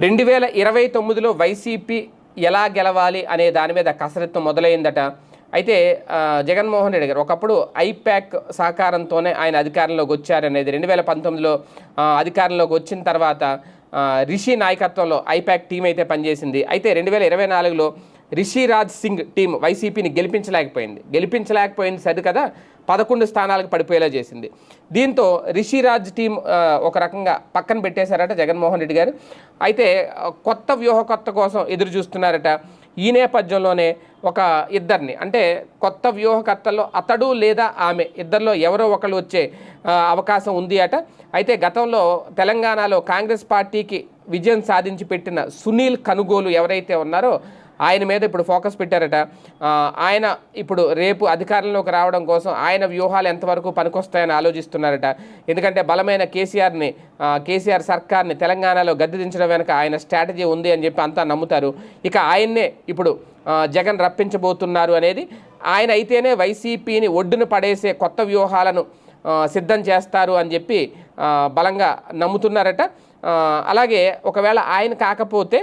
2029లో YCP ఎలా గెలవాలి అనే దాని మీద కసరత్తు మొదలైందట. అయితే జగన్మోహన్ రెడ్డి గారు ఒకప్పుడు ఐప్యాక్ సహకారంతోనే ఆయన అధికారంలోకి వచ్చారనేది 2019లో అధికారంలోకి వచ్చిన తర్వాత రిషి నాయకత్వంలో ఐప్యాక్ టీం అయితే పనిచేసింది. అయితే 2024లో రిషిరాజ్ సింగ్ టీం వైసీపీని గెలిపించలేకపోయింది సరికదా 11 స్థానాలకు పడిపోయేలా చేసింది. దీంతో రిషిరాజ్ టీం ఒక రకంగా పక్కన పెట్టేశారట జగన్మోహన్ రెడ్డి గారు. అయితే కొత్త వ్యూహకర్త కోసం ఎదురు చూస్తున్నారట. ఈ నేపథ్యంలోనే ఒక ఇద్దరిని, అంటే కొత్త వ్యూహకర్తల్లో అతడు లేదా ఆమె ఇద్దరిలో ఎవరో ఒకళ్ళు వచ్చే అవకాశం ఉంది అట. అయితే గతంలో తెలంగాణలో కాంగ్రెస్ పార్టీకి విజయం సాధించి పెట్టిన సునీల్ కనుగోలు ఎవరైతే ఉన్నారో ఆయన మీద ఇప్పుడు ఫోకస్ పెట్టారట. ఆయన ఇప్పుడు రేపు అధికారంలోకి రావడం కోసం ఆయన వ్యూహాలు ఎంతవరకు పనికొస్తాయని ఆలోచిస్తున్నారట. ఎందుకంటే బలమైన కేసీఆర్ సర్కార్ని తెలంగాణలో గద్దె దించడం వెనక ఆయన స్ట్రాటజీ ఉంది అని చెప్పి అంతా నమ్ముతారు. ఇక ఆయన్నే ఇప్పుడు జగన్ రప్పించబోతున్నారు అనేది, ఆయన అయితేనే వైసీపీని ఒడ్డున పడేసే కొత్త వ్యూహాలను సిద్ధం చేస్తారు అని చెప్పి బలంగా నమ్ముతున్నారట. అలాగే ఒకవేళ ఆయన కాకపోతే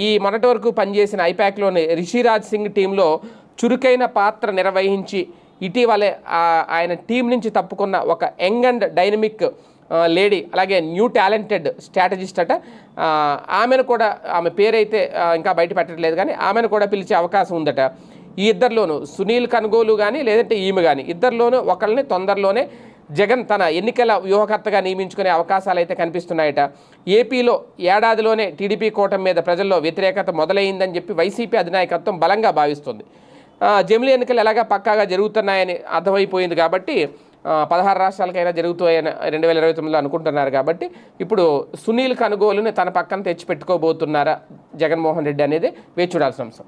ఈ మొన్నటి వరకు పనిచేసిన ఐప్యాక్లోని రిషిరాజ్ సింగ్ టీంలో చురుకైన పాత్ర నిర్వహించి ఇటీవలే ఆయన టీం నుంచి తప్పుకున్న ఒక యంగ్ అండ్ డైనమిక్ లేడీ, అలాగే న్యూ టాలెంటెడ్ స్ట్రాటజిస్ట్ అట. ఆమె పేరైతే ఇంకా బయట పెట్టట్లేదు, కానీ ఆమెను కూడా పిలిచే అవకాశం ఉందట. ఈ ఇద్దరిలోనూ సునీల్ కనుగోలు కానీ లేదంటే ఈమె కానీ ఇద్దరిలోనూ ఒకళ్ళని తొందరలోనే జగన్ తన ఎన్నికల వ్యూహకర్తగా నియమించుకునే అవకాశాలు అయితే కనిపిస్తున్నాయట. ఏపీలో ఏడాదిలోనే టీడీపీ కూటమి మీద ప్రజల్లో వ్యతిరేకత మొదలైందని చెప్పి వైసీపీ అధినాయకత్వం బలంగా భావిస్తుంది. జమిలీ ఎన్నికలు ఎలాగా పక్కాగా జరుగుతున్నాయని అర్థమైపోయింది కాబట్టి 16 రాష్ట్రాలకైనా జరుగుతాయని 2029లో అనుకుంటున్నారు. కాబట్టి ఇప్పుడు సునీల్ కనుగోలుని తన పక్కన తెచ్చిపెట్టుకోబోతున్నారా జగన్మోహన్ రెడ్డి అనేది వేచి చూడాల్సిన అంశం.